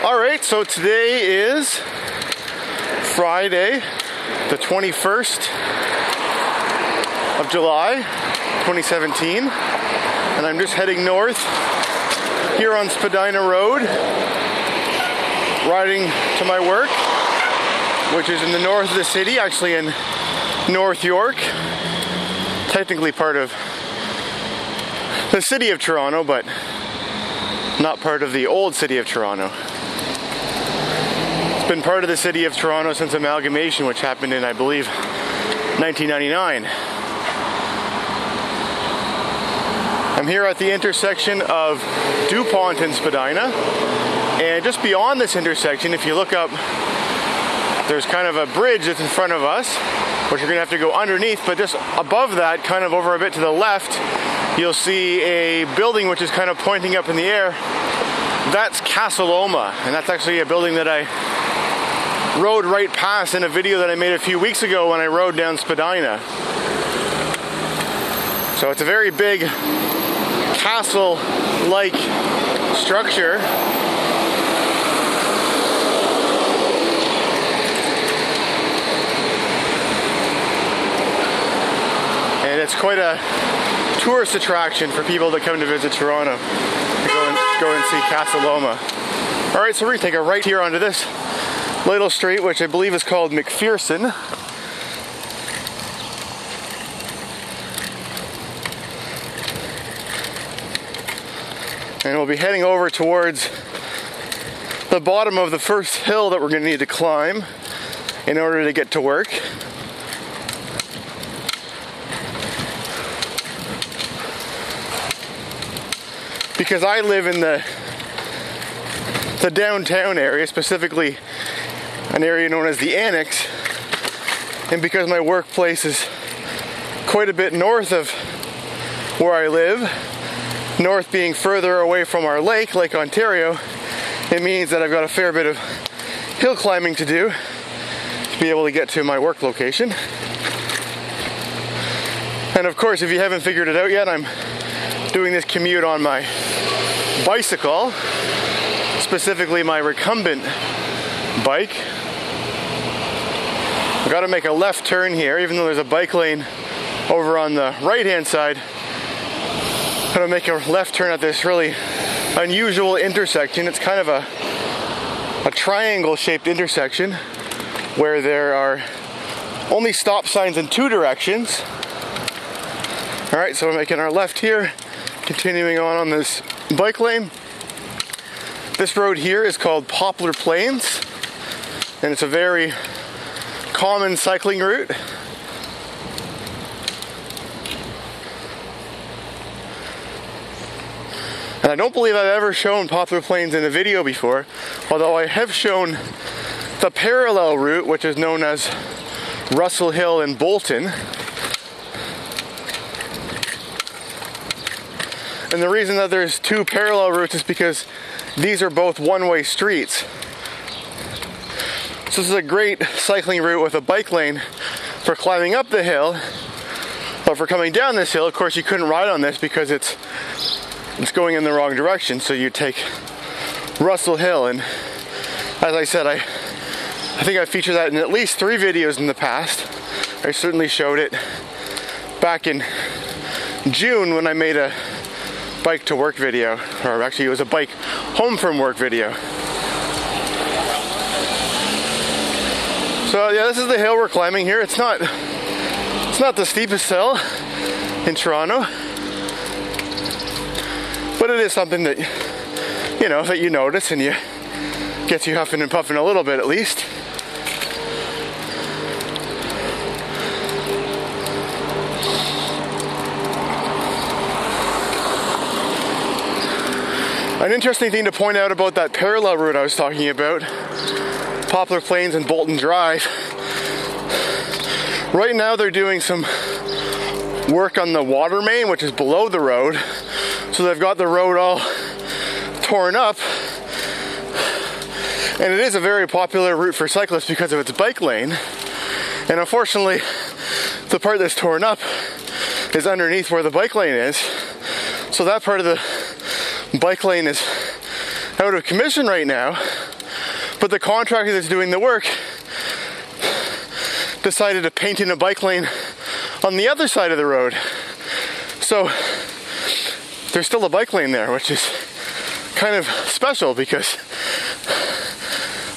Alright, so today is Friday, the 21st of July, 2017, and I'm just heading north here on Spadina Road, riding to my work, which is in the north of the city, actually in North York, technically part of the city of Toronto, but not part of the old city of Toronto. It's been part of the city of Toronto since amalgamation, which happened in, I believe, 1999. I'm here at the intersection of Dupont and Spadina, and just beyond this intersection, if you look up, there's kind of a bridge that's in front of us, which you're gonna have to go underneath, but just above that, kind of over a bit to the left, you'll see a building which is kind of pointing up in the air. That's Casa Loma, and that's actually a building that I rode right past in a video that I made a few weeks ago when I rode down Spadina. So it's a very big castle-like structure. And it's quite a tourist attraction for people that come to visit Toronto to go and see Casa Loma. Alright, so we're going to take a right here onto this little street, which I believe is called McPherson. And we'll be heading over towards the bottom of the first hill that we're going to need to climb in order to get to work. Because I live in the downtown area, specifically an area known as the Annex, and because my workplace is quite a bit north of where I live, north being further away from our lake, Lake Ontario, it means that I've got a fair bit of hill climbing to do to be able to get to my work location. And of course, if you haven't figured it out yet, I'm doing this commute on my bicycle, specifically my recumbent bike. I've got to make a left turn here, even though there's a bike lane over on the right hand side. I'm going to make a left turn at this really unusual intersection. It's kind of a triangle shaped intersection where there are only stop signs in two directions. Alright, so we're making our left here, continuing on this bike lane. This road here is called Poplar Plains, and it's a very common cycling route. And I don't believe I've ever shown Poplar Plains in a video before, although I have shown the parallel route, which is known as Russell Hill and Bolton. And the reason that there's two parallel routes is because these are both one-way streets. So this is a great cycling route with a bike lane for climbing up the hill. But for coming down this hill, of course, you couldn't ride on this because it's going in the wrong direction. So you take Russell Hill, and as I said, I think I featured that in at least 3 videos in the past. I certainly showed it back in June when I made a bike to work video, or actually it was a bike home from work video. So yeah, this is the hill we're climbing here. It's not the steepest hill in Toronto, but it is something that you notice, and gets you huffing and puffing a little bit at least. An interesting thing to point out about that parallel route I was talking about, Poplar Plains and Bolton Drive, right now they're doing some work on the water main, which is below the road. So they've got the road all torn up, and it is a very popular route for cyclists because of its bike lane. And unfortunately, the part that's torn up is underneath where the bike lane is. So that part of the bike lane is out of commission right now, but the contractor that's doing the work decided to paint in a bike lane on the other side of the road. So there's still a bike lane there, which is kind of special because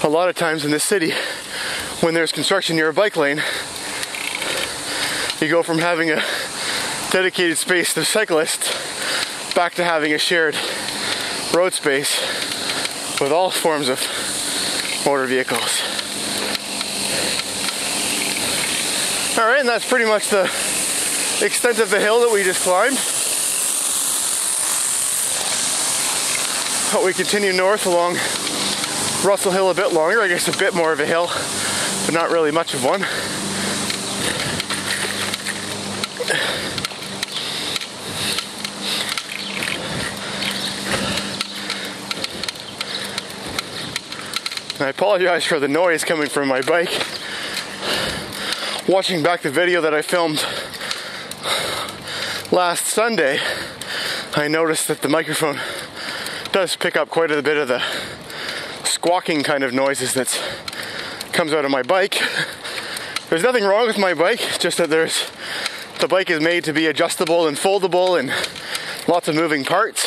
a lot of times in this city, when there's construction near a bike lane, you go from having a dedicated space for cyclists back to having a shared road space with all forms of motor vehicles. Alright, and that's pretty much the extent of the hill that we just climbed. But we continue north along Russell Hill a bit longer. I guess a bit more of a hill, but not really much of one. I apologize for the noise coming from my bike. Watching back the video that I filmed last Sunday, I noticed that the microphone does pick up quite a bit of the squawking kind of noises that comes out of my bike. There's nothing wrong with my bike, it's just that the bike is made to be adjustable and foldable and lots of moving parts.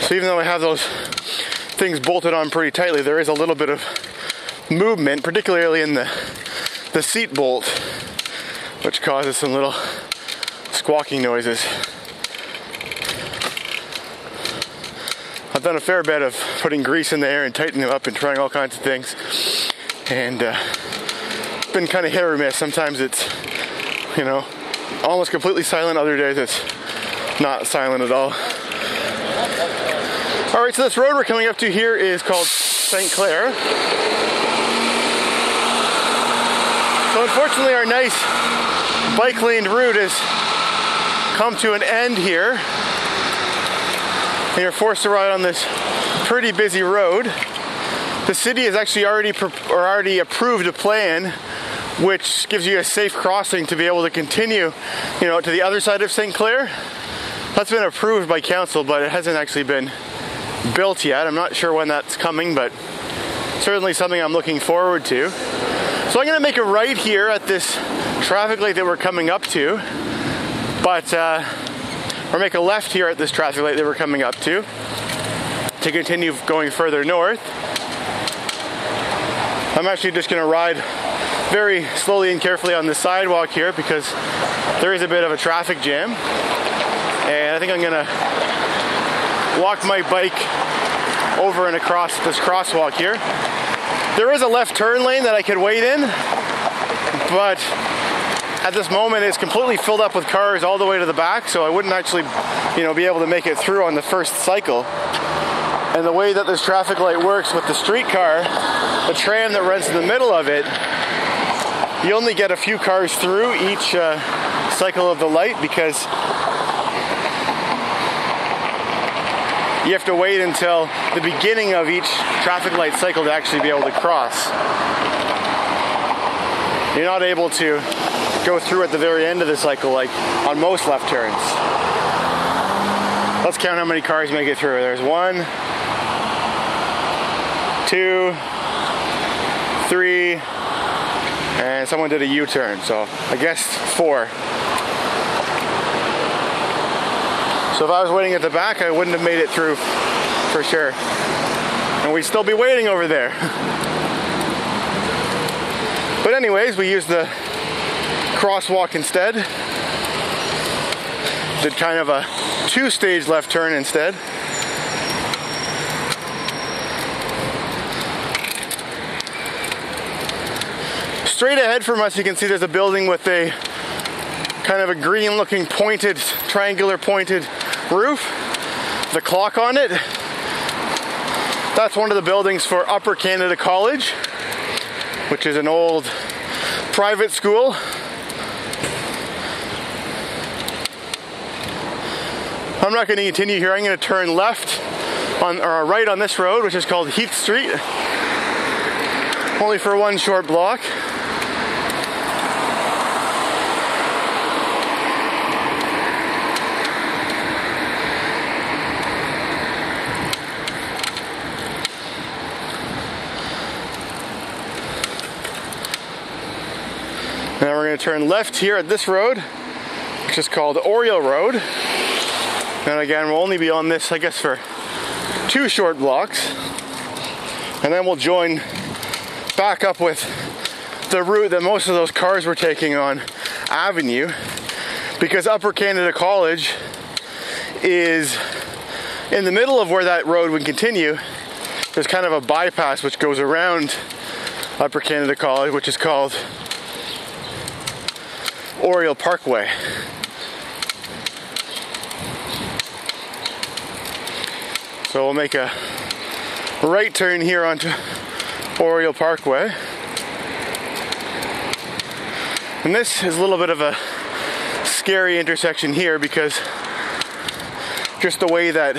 So even though I have those things bolted on pretty tightly, there is a little bit of movement, particularly in the seat bolt, which causes some little squawking noises. I've done a fair bit of putting grease in the air and tightening them up and trying all kinds of things, and been kind of hit or miss. Sometimes it's, you know, almost completely silent, other days it's not silent at all. Alright, so this road we're coming up to here is called St. Clair. So unfortunately our nice bike laned route has come to an end here. And you're forced to ride on this pretty busy road. The city has actually already approved a plan which gives you a safe crossing to be able to continue, you know, to the other side of St. Clair. That's been approved by Council, but it hasn't actually been built yet. I'm not sure when that's coming, but certainly something I'm looking forward to. So I'm going to make a right here at this traffic light that we're coming up to, or make a left here at this traffic light that we're coming up to continue going further north. I'm actually just going to ride very slowly and carefully on the sidewalk here because there is a bit of a traffic jam, and I think I'm going to walk my bike over and across this crosswalk here. There is a left turn lane that I could wait in, but at this moment it's completely filled up with cars all the way to the back, so I wouldn't actually, you know, be able to make it through on the first cycle. And the way that this traffic light works with the streetcar, the tram that runs in the middle of it, you only get a few cars through each cycle of the light because you have to wait until the beginning of each traffic light cycle to actually be able to cross. You're not able to go through at the very end of the cycle like on most left turns. Let's count how many cars make it through. There's 1, 2, 3, and someone did a U-turn, so I guess 4. So if I was waiting at the back, I wouldn't have made it through for sure. And we'd still be waiting over there. But anyways, we used the crosswalk instead. Did kind of a 2-stage left turn instead. Straight ahead from us, you can see there's a building with a kind of a green looking pointed, triangular pointed roof. The clock on it. That's one of the buildings for Upper Canada College, which is an old private school. I'm not going to continue here. I'm going to turn left or right on this road, which is called Heath Street. Only for one short block. And then we're going to turn left here at this road, which is called Oriole Road. And again, we'll only be on this, I guess, for 2 short blocks. And then we'll join back up with the route that most of those cars were taking on Avenue, because Upper Canada College is in the middle of where that road would continue. There's kind of a bypass which goes around Upper Canada College, which is called Oriole Parkway. So we'll make a right turn here onto Oriole Parkway. And this is a little bit of a scary intersection here, because just the way that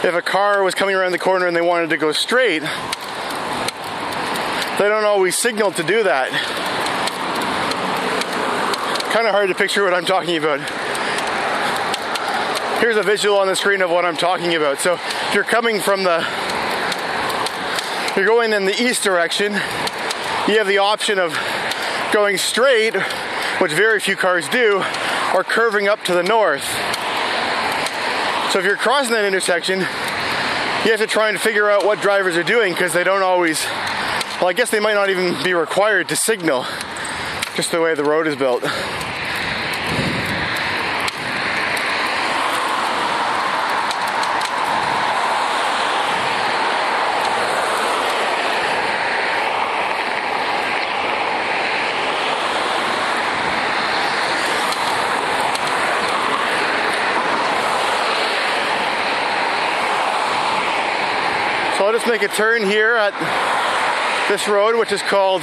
if a car was coming around the corner and they wanted to go straight, they don't always signal to do that. Kind of hard to picture what I'm talking about. Here's a visual on the screen of what I'm talking about. So if you're coming from you're going in the east direction, you have the option of going straight, which very few cars do, or curving up to the north. So if you're crossing that intersection, you have to try and figure out what drivers are doing, because they don't always, well, I guess they might not even be required to signal, just the way the road is built. So I'll just make a turn here at this road, which is called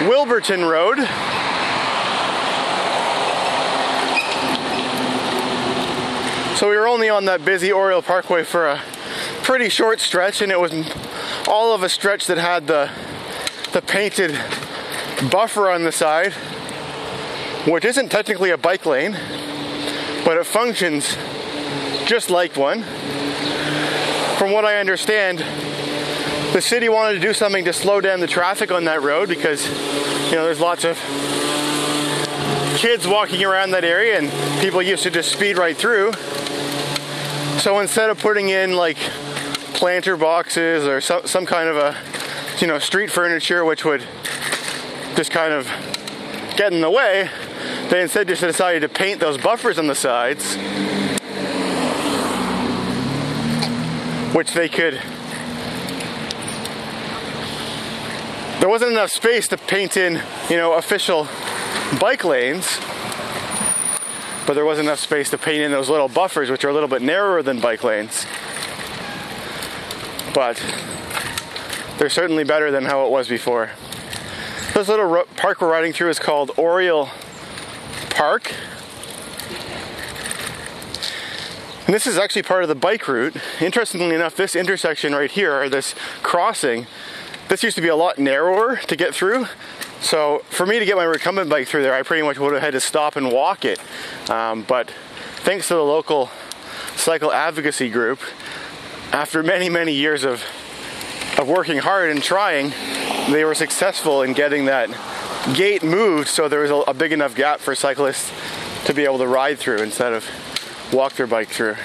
Wilburton Road. So we were only on that busy Oriole Parkway for a pretty short stretch, and it was all of a stretch that had the painted buffer on the side, which isn't technically a bike lane, but it functions just like one. From what I understand, the city wanted to do something to slow down the traffic on that road, because, you know, there's lots of kids walking around that area and people used to just speed right through. So instead of putting in like planter boxes or some kind of a, you know, street furniture which would just kind of get in the way, they instead just decided to paint those buffers on the sides, which they could, there wasn't enough space to paint in, you know, official bike lanes, but there wasn't enough space to paint in those little buffers, which are a little bit narrower than bike lanes. But they're certainly better than how it was before. This little park we're riding through is called Oriole Park. And this is actually part of the bike route. Interestingly enough, this intersection right here, or this crossing, this used to be a lot narrower to get through. So for me to get my recumbent bike through there, I pretty much would have had to stop and walk it. But thanks to the local cycle advocacy group, after many, many years of working hard and trying, they were successful in getting that gate moved so there was a big enough gap for cyclists to be able to ride through instead of walk their bike through.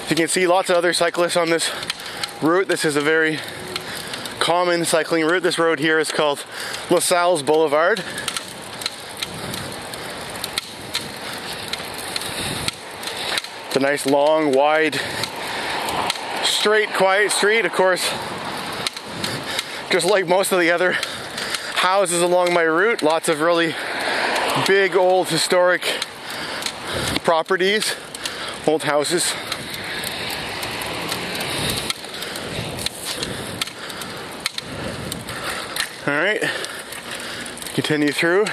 You can see lots of other cyclists on this route. This is a very common cycling route. This road here is called LaSalle's Boulevard. It's a nice, long, wide, straight, quiet street. Of course, just like most of the other houses along my route, lots of really big, old, historic properties, old houses. All right, continue through.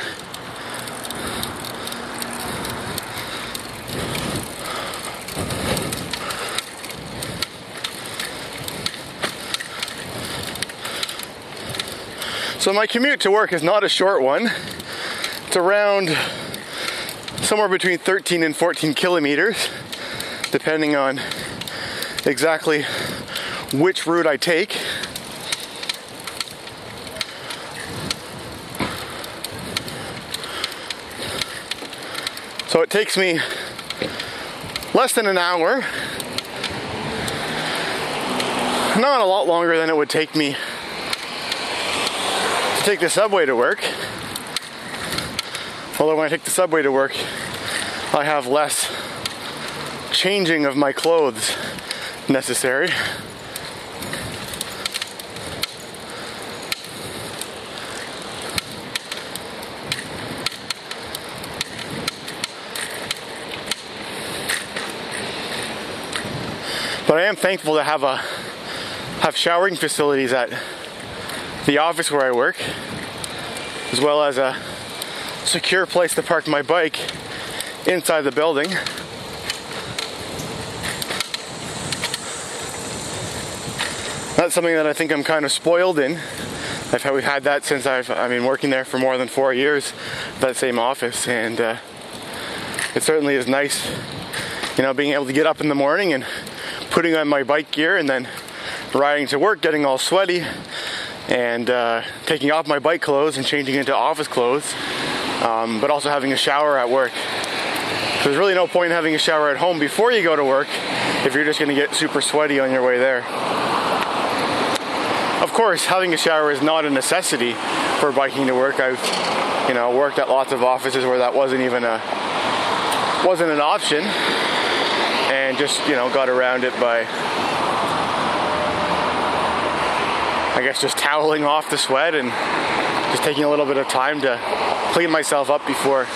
So my commute to work is not a short one. It's around somewhere between 13 and 14 kilometers. depending on exactly which route I take. So it takes me less than an hour, not a lot longer than it would take me to take the subway to work. Although when I take the subway to work, I have less changing of my clothes necessary. But I am thankful to have showering facilities at the office where I work, as well as a secure place to park my bike inside the building. That's something that I think I'm kind of spoiled in. We've had that since I've been working there for more than 4 years, that same office, and it certainly is nice, you know, being able to get up in the morning and putting on my bike gear and then riding to work, getting all sweaty, and taking off my bike clothes and changing into office clothes, but also having a shower at work. So there's really no point in having a shower at home before you go to work if you're just going to get super sweaty on your way there. Of course, having a shower is not a necessity for biking to work. I've, you know, worked at lots of offices where that wasn't an option, and just, you know, got around it by, I guess, just toweling off the sweat and just taking a little bit of time to clean myself up before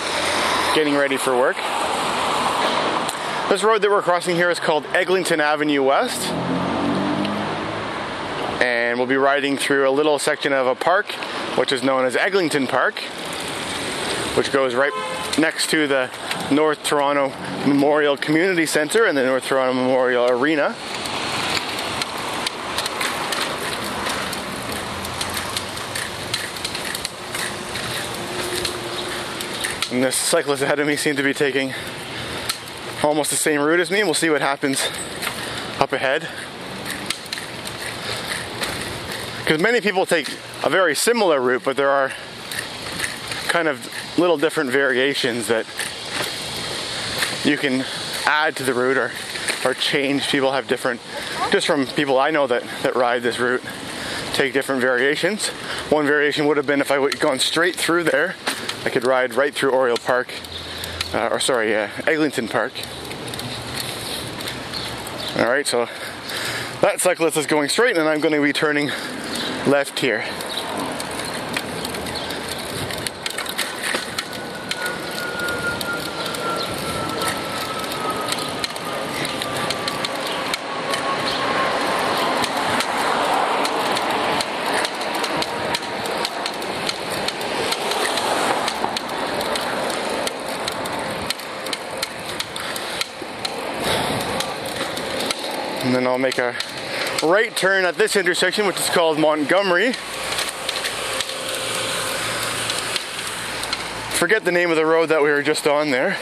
getting ready for work. This road that we're crossing here is called Eglinton Avenue West, and we'll be riding through a little section of a park which is known as Eglinton Park, which goes right next to the North Toronto Memorial Community Centre and the North Toronto Memorial Arena. And this cyclist ahead of me seemed to be taking almost the same route as me. We'll see what happens up ahead. Because many people take a very similar route, but there are kind of little different variations that you can add to the route or change. People have different, just from people I know that ride this route, take different variations. One variation would have been if I would have gone straight through there, I could ride right through Oriole Park, Eglinton Park. Alright, so that cyclist is going straight and I'm going to be turning left here. And then I'll make a right turn at this intersection, which is called Montgomery. Forget the name of the road that we were just on there.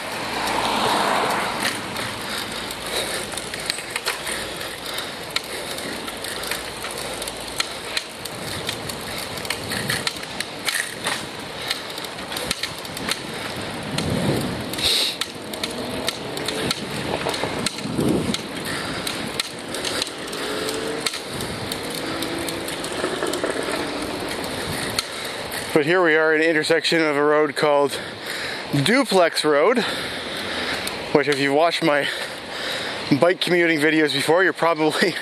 But here we are at an intersection of a road called Duplex Road, which if you've watched my bike commuting videos before, you're probably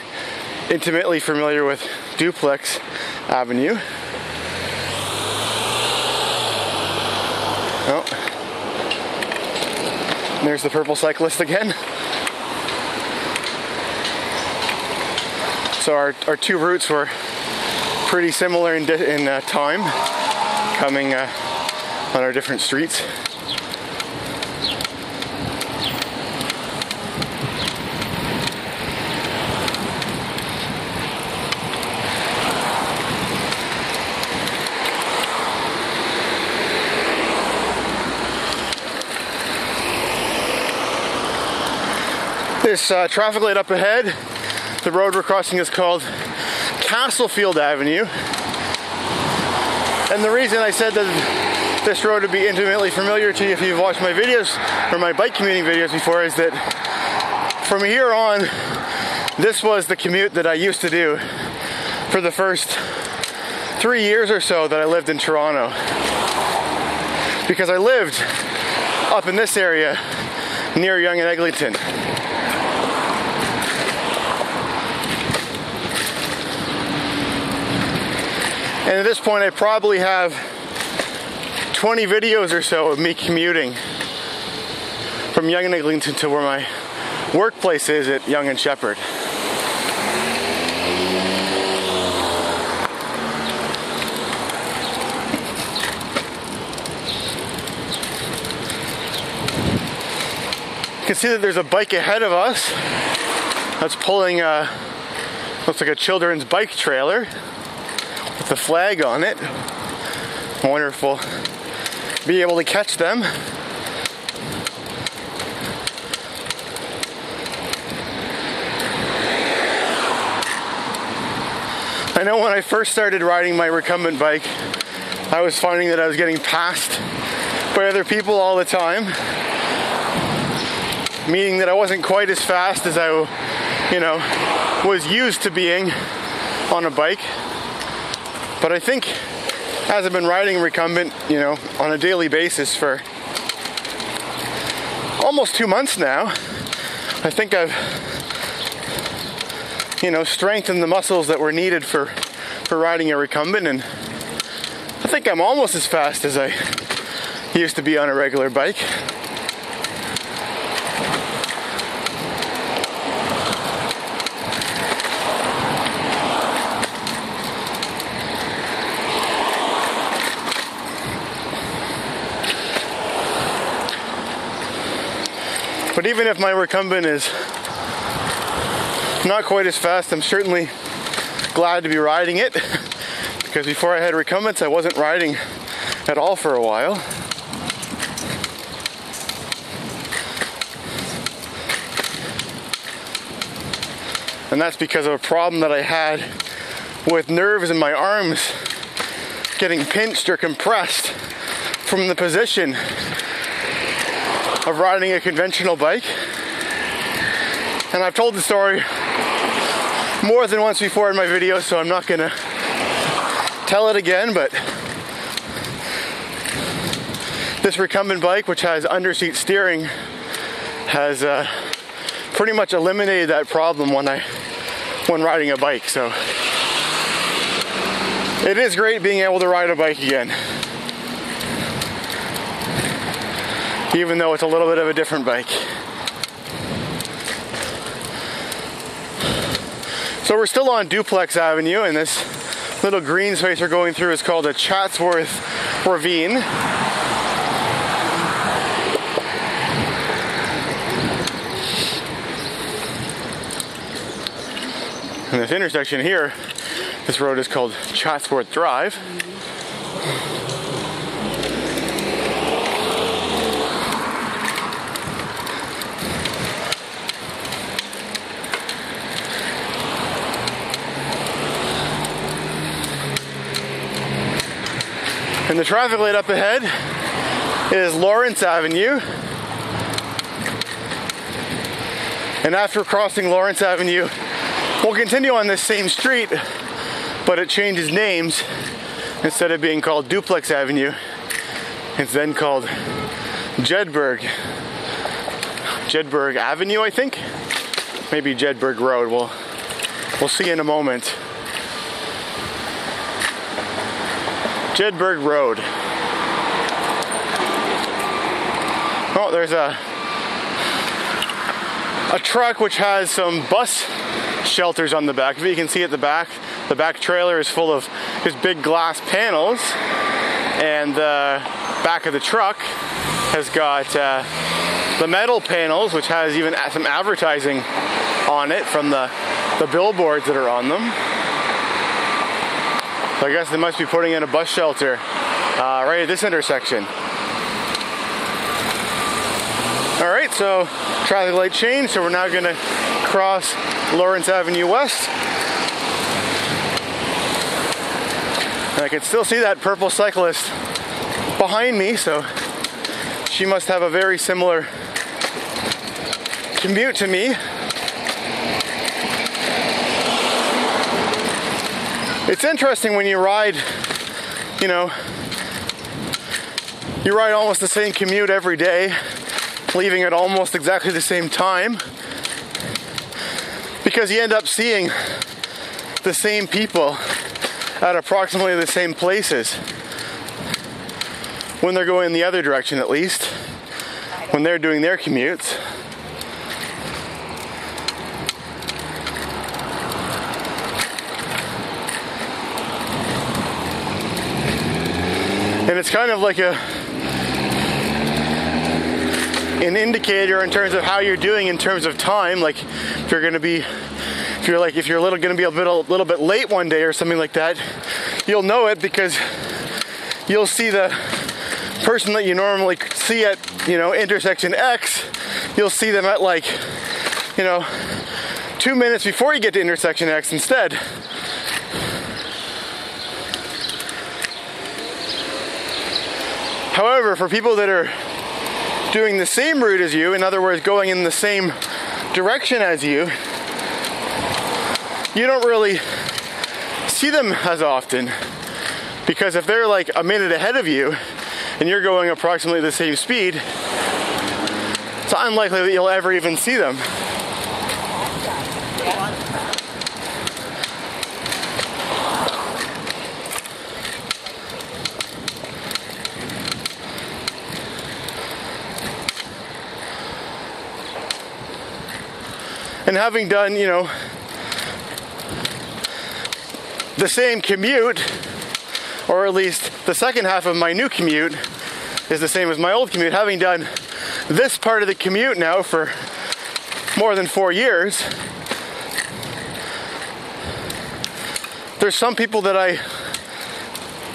intimately familiar with Duplex Avenue. Oh, there's the purple cyclist again. So our two routes were pretty similar in time, coming on our different streets. This traffic light up ahead, the road we're crossing is called Castle Avenue. And the reason I said that this road would be intimately familiar to you if you've watched my videos or my bike commuting videos before is that from here on, this was the commute that I used to do for the first 3 years or so that I lived in Toronto. Because I lived up in this area near Yonge and Eglinton. And at this point I probably have 20 videos or so of me commuting from Yonge and Eglinton to where my workplace is at Yonge and Sheppard. You can see that there's a bike ahead of us that's pulling looks like a children's bike trailer with the flag on it. I wonder if we'll be able to catch them. I know when I first started riding my recumbent bike, I was finding that I was getting passed by other people all the time, meaning that I wasn't quite as fast as I, was used to being on a bike. But I think as I've been riding recumbent, on a daily basis for almost 2 months now, I think I've, strengthened the muscles that were needed for riding a recumbent, and I think I'm almost as fast as I used to be on a regular bike. But even if my recumbent is not quite as fast, I'm certainly glad to be riding it, because before I had recumbents, I wasn't riding at all for a while. And that's because of a problem that I had with nerves in my arms getting pinched or compressed from the position of riding a conventional bike. And I've told the story more than once before in my videos, so I'm not gonna tell it again, but this recumbent bike, which has underseat steering, has pretty much eliminated that problem when riding a bike. So it is great being able to ride a bike again, even though it's a little bit of a different bike. So we're still on Dupont Avenue, and this little green space we're going through is called the Chatsworth Ravine. And this intersection here, this road is called Chatsworth Drive. And the traffic light up ahead is Lawrence Avenue. And after crossing Lawrence Avenue, we'll continue on this same street, but it changes names. Instead of being called Dupont Avenue, it's then called Jedburgh Avenue, I think. Maybe Jedburgh Road. We'll see in a moment. Jedburgh Road. Oh, there's a truck which has some bus shelters on the back. If you can see at the back trailer is full of just big glass panels, and the back of the truck has got the metal panels, which has even some advertising on it from the billboards that are on them. So I guess they must be putting in a bus shelter right at this intersection. All right, so traffic light change, so we're now gonna cross Lawrence Avenue West. And I can still see that purple cyclist behind me, so she must have a very similar commute to me. It's interesting when you ride, you know, you ride almost the same commute every day, leaving at almost exactly the same time, because you end up seeing the same people at approximately the same places when they're going in the other direction, at least when they're doing their commutes. And it's kind of like an indicator in terms of how you're doing in terms of time. Like if you're gonna be, if you're gonna be a little bit late one day or something like that, you'll know it because you'll see the person that you normally see at, you know, intersection X. You'll see them at, like, you know, 2 minutes before you get to intersection X instead. However, for people that are doing the same route as you, in other words, going in the same direction as you don't really see them as often, because if they're like a minute ahead of you and you're going approximately the same speed, it's unlikely that you'll ever even see them. And having done, you know, the same commute, or at least the second half of my new commute is the same as my old commute, having done this part of the commute now for more than 4 years, there's some people that I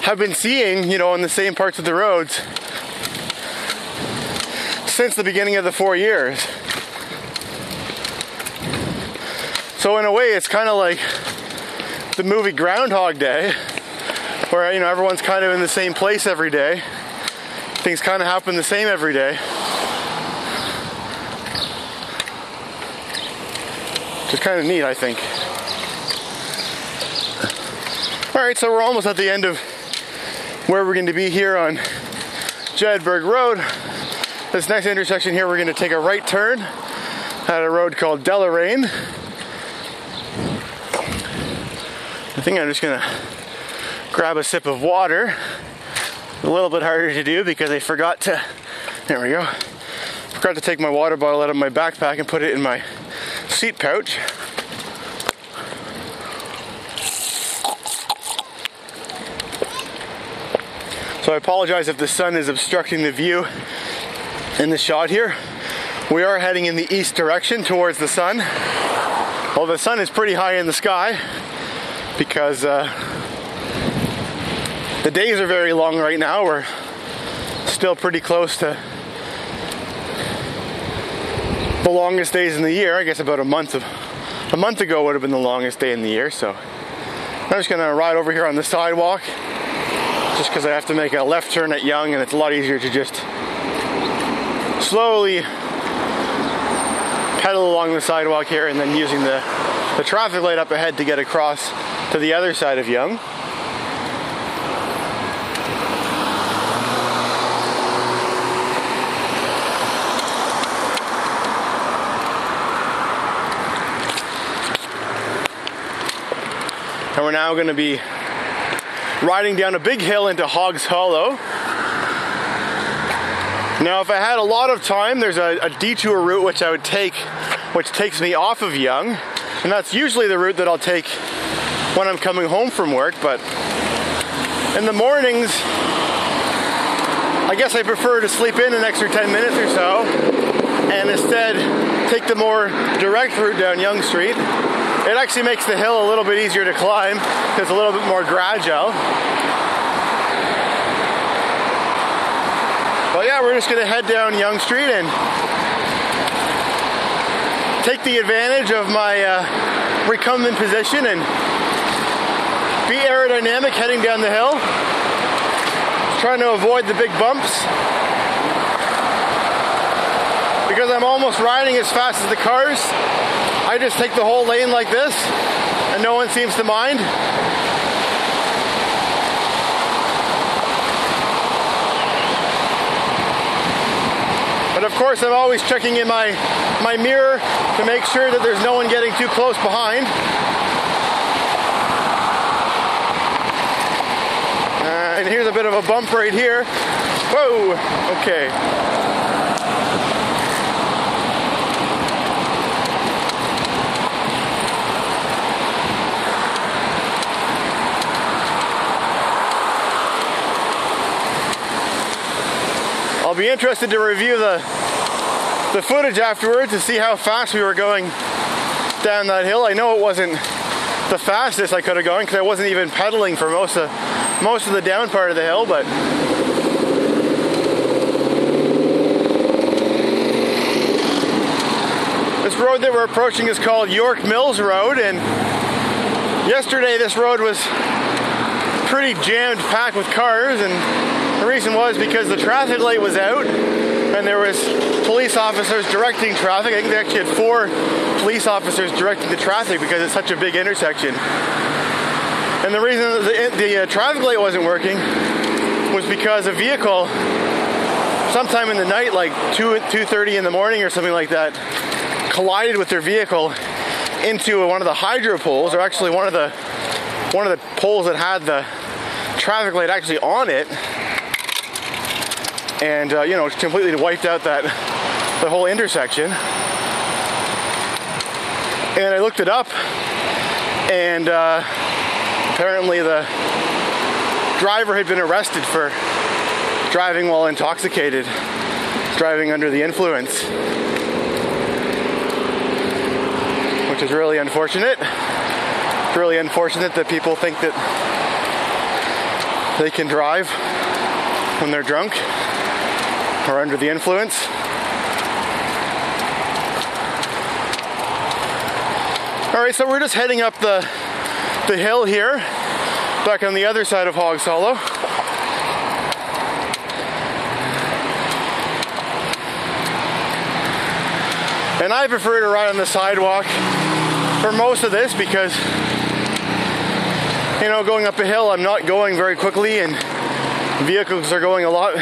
have been seeing, you know, on the same parts of the roads since the beginning of the 4 years. So in a way, it's kind of like the movie Groundhog Day, where, you know, everyone's kind of in the same place every day. Things kind of happen the same every day. Which is kind of neat, I think. All right, so we're almost at the end of where we're going to be here on Jedburgh Road. This next intersection here, we're going to take a right turn at a road called Deloraine. I think I'm just gonna grab a sip of water. A little bit harder to do because I forgot to, there we go. Forgot to take my water bottle out of my backpack and put it in my seat pouch. So I apologize if the sun is obstructing the view in the shot here. We are heading in the east direction towards the sun. Well, the sun is pretty high in the sky, because the days are very long right now. We're still pretty close to the longest days in the year. I guess about a month ago would have been the longest day in the year. So I'm just gonna ride over here on the sidewalk, just because I have to make a left turn at Yonge, and it's a lot easier to just slowly pedal along the sidewalk here, and then using the traffic light up ahead to get across to the other side of Yonge. And we're now going to be riding down a big hill into Hoggs Hollow. Now, if I had a lot of time, there's a detour route which I would take, which takes me off of Yonge, and that's usually the route that I'll take when I'm coming home from work. But in the mornings, I guess I prefer to sleep in an extra 10 minutes or so, and instead take the more direct route down Yonge Street. It actually makes the hill a little bit easier to climb, because it's a little bit more gradual. But yeah, we're just gonna head down Yonge Street and take the advantage of my recumbent position and be aerodynamic heading down the hill. Trying to avoid the big bumps. Because I'm almost riding as fast as the cars, I just take the whole lane like this and no one seems to mind. But of course, I'm always checking in my mirror to make sure that there's no one getting too close behind. And here's a bit of a bump right here. Whoa, okay. I'll be interested to review the footage afterwards to see how fast we were going down that hill. I know it wasn't the fastest I could have gone because I wasn't even pedaling for most of the down part of the hill, but this road that we're approaching is called York Mills Road, and yesterday this road was pretty jammed packed with cars, and the reason was because the traffic light was out and there was police officers directing traffic. I think they actually had 4 police officers directing the traffic because it's such a big intersection. And the reason the traffic light wasn't working was because a vehicle, sometime in the night, like 2:30 in the morning or something like that, collided with their vehicle into one of the hydro poles, or actually one of the poles that had the traffic light actually on it, and you know, completely wiped out the whole intersection. And I looked it up, and apparently the driver had been arrested for driving while intoxicated, driving under the influence, which is really unfortunate. It's really unfortunate that people think that they can drive when they're drunk or under the influence. Alright, so we're just heading up the hill here, back on the other side of Hogs Hollow. And I prefer to ride on the sidewalk for most of this because, you know, going up a hill, I'm not going very quickly, and vehicles are going a lot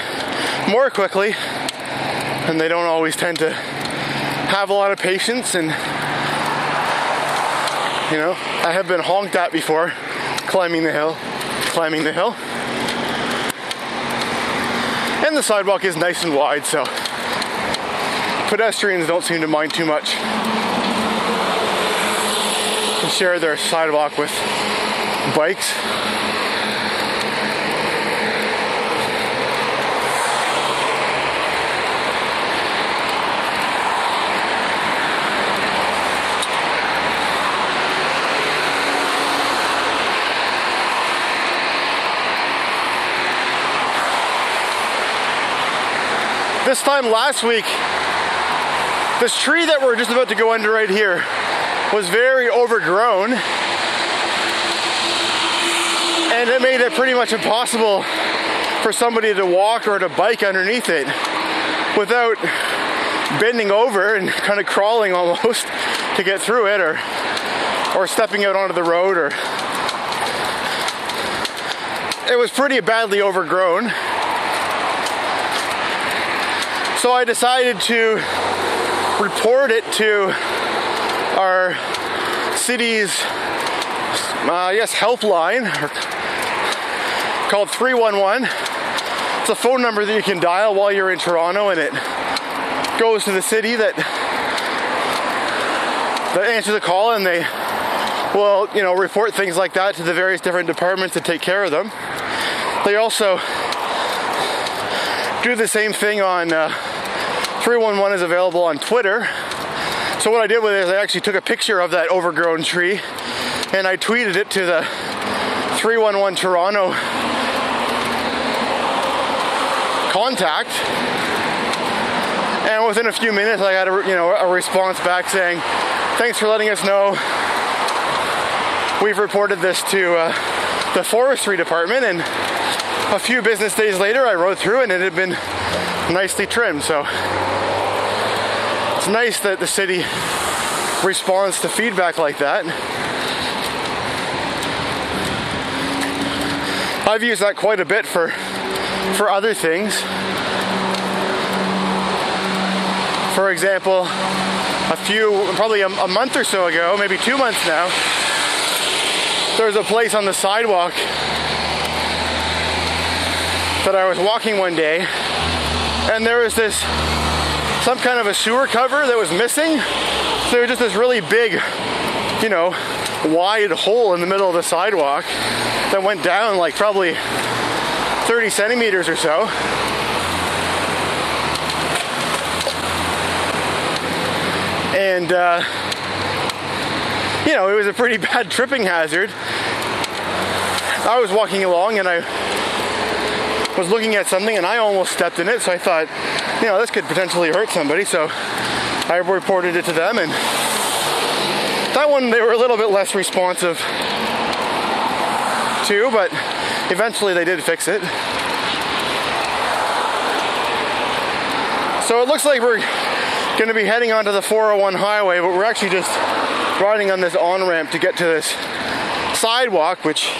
more quickly, and they don't always tend to have a lot of patience. And you know, I have been honked at before climbing the hill. And the sidewalk is nice and wide, so pedestrians don't seem to mind too much. They share their sidewalk with bikes. This time last week, this tree that we're just about to go under right here was very overgrown, and it made it pretty much impossible for somebody to walk or to bike underneath it without bending over and kind of crawling almost to get through it, or stepping out onto the road. Or it was pretty badly overgrown. So I decided to report it to our city's, helpline, called 311. It's a phone number that you can dial while you're in Toronto, and it goes to the city that answer the call, and they will, you know, report things like that to the various different departments that take care of them. They also do the same thing on 311 is available on Twitter. So what I did with it is I actually took a picture of that overgrown tree and I tweeted it to the 311 Toronto contact. And within a few minutes, I got a response back saying, "Thanks for letting us know. We've reported this to the forestry department." And a few business days later, I rode through and it had been nicely trimmed. So it's nice that the city responds to feedback like that. I've used that quite a bit for other things. For example, probably a month or so ago, maybe 2 months now, there was a place on the sidewalk that I was walking one day, and there was some kind of a sewer cover that was missing. So there was just this really big, wide hole in the middle of the sidewalk that went down like probably 30 centimeters or so. And, it was a pretty bad tripping hazard. I was walking along and I was looking at something and I almost stepped in it, so I thought, this could potentially hurt somebody, so I reported it to them, and that one they were a little bit less responsive to, but eventually they did fix it. So it looks like we're going to be heading onto the 401 highway, but we're actually just riding on this on-ramp to get to this sidewalk, which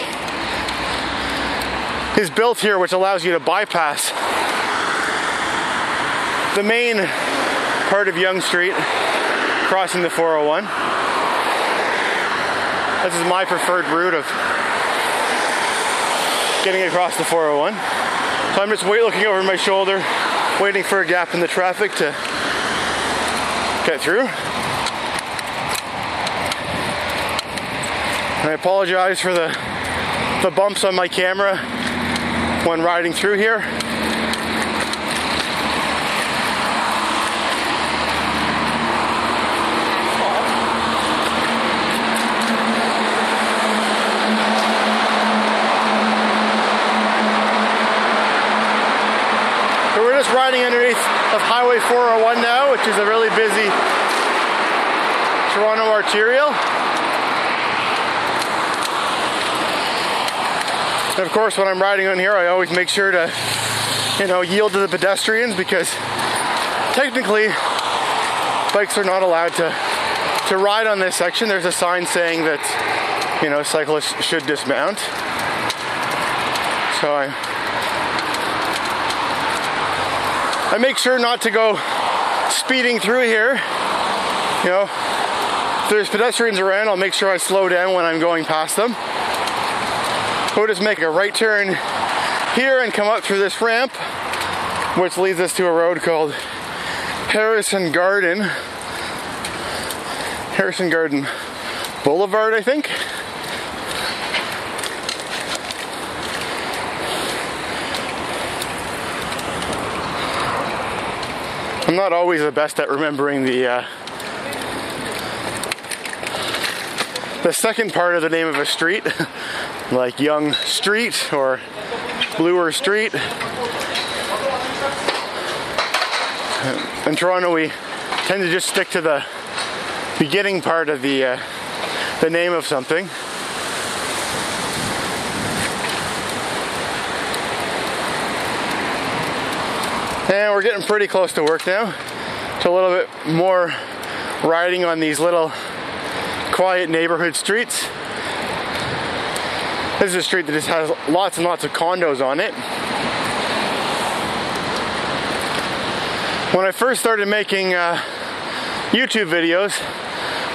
is built here, which allows you to bypass the main part of Yonge Street, crossing the 401. This is my preferred route of getting across the 401. So I'm just looking over my shoulder, waiting for a gap in the traffic to get through. And I apologize for the bumps on my camera when riding through here. So we're just riding underneath of Highway 401 now, which is a really busy Toronto arterial. And of course, when I'm riding on here, I always make sure to, yield to the pedestrians, because technically bikes are not allowed to ride on this section. There's a sign saying that, cyclists should dismount. So I make sure not to go speeding through here. If there's pedestrians around, I'll make sure I slow down when I'm going past them. We'll just make a right turn here and come up through this ramp, which leads us to a road called Harrison Garden Boulevard, I think. I'm not always the best at remembering the second part of the name of a street, like Yonge Street or Bloor Street. In Toronto, we tend to just stick to the beginning part of the name of something. And we're getting pretty close to work now. So a little bit more riding on these little quiet neighborhood streets. This is a street that just has lots and lots of condos on it. When I first started making YouTube videos,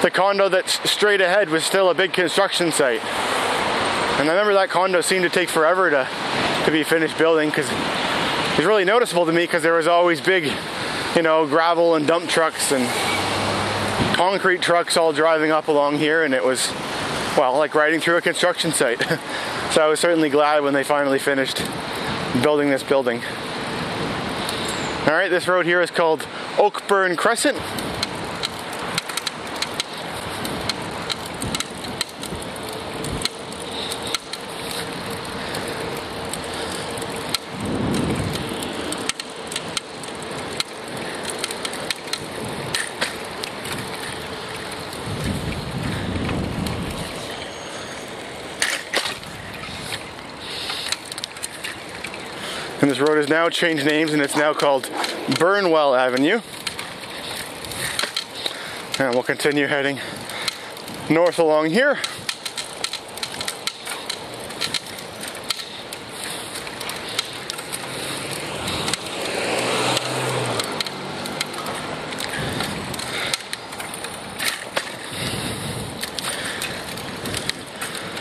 the condo that's straight ahead was still a big construction site. And I remember that condo seemed to take forever to be finished building, because it was really noticeable to me, because there was always big, gravel and dump trucks and concrete trucks all driving up along here, and it was, like riding through a construction site. So I was certainly glad when they finally finished building this building. Alright, this road here is called Oakburn Crescent. And this road has now changed names and it's now called Burnwell Avenue. And we'll continue heading north along here.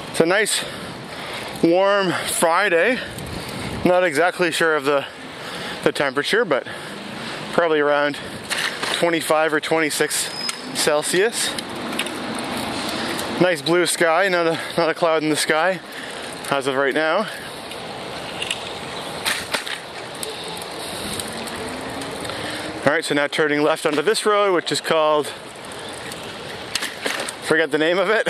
It's a nice warm Friday. Not exactly sure of the temperature, but probably around 25 or 26 Celsius. Nice blue sky, not a cloud in the sky as of right now. Alright, so now turning left onto this road, which is called, forget the name of it.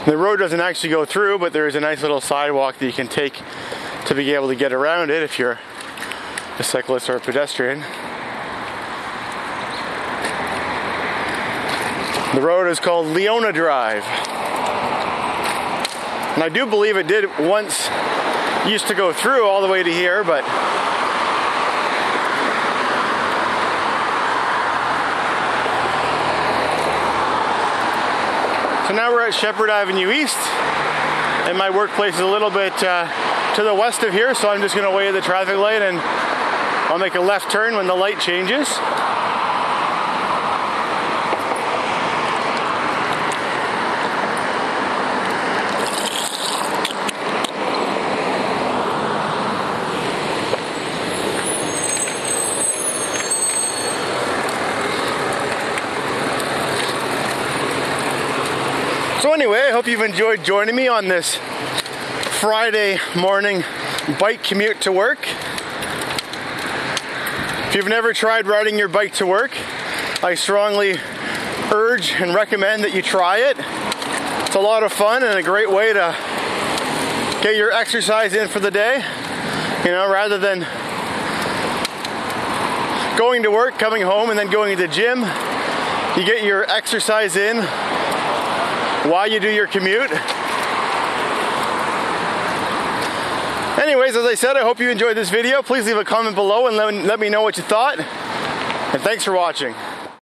The road doesn't actually go through, but there is a nice little sidewalk that you can take to be able to get around it if you're a cyclist or a pedestrian. The road is called Leona Drive. And I do believe it did once used to go through all the way to here, but so now we're at Sheppard Avenue East, and my workplace is a little bit to the west of here, so I'm just going to wait at the traffic light and I'll make a left turn when the light changes. So anyway, I hope you've enjoyed joining me on this Friday morning bike commute to work. If you've never tried riding your bike to work, I strongly urge and recommend that you try it. It's a lot of fun and a great way to get your exercise in for the day. You know, rather than going to work, coming home, and then going to the gym, you get your exercise in while you do your commute. Anyways, as I said, I hope you enjoyed this video. Please leave a comment below and let me know what you thought. And thanks for watching.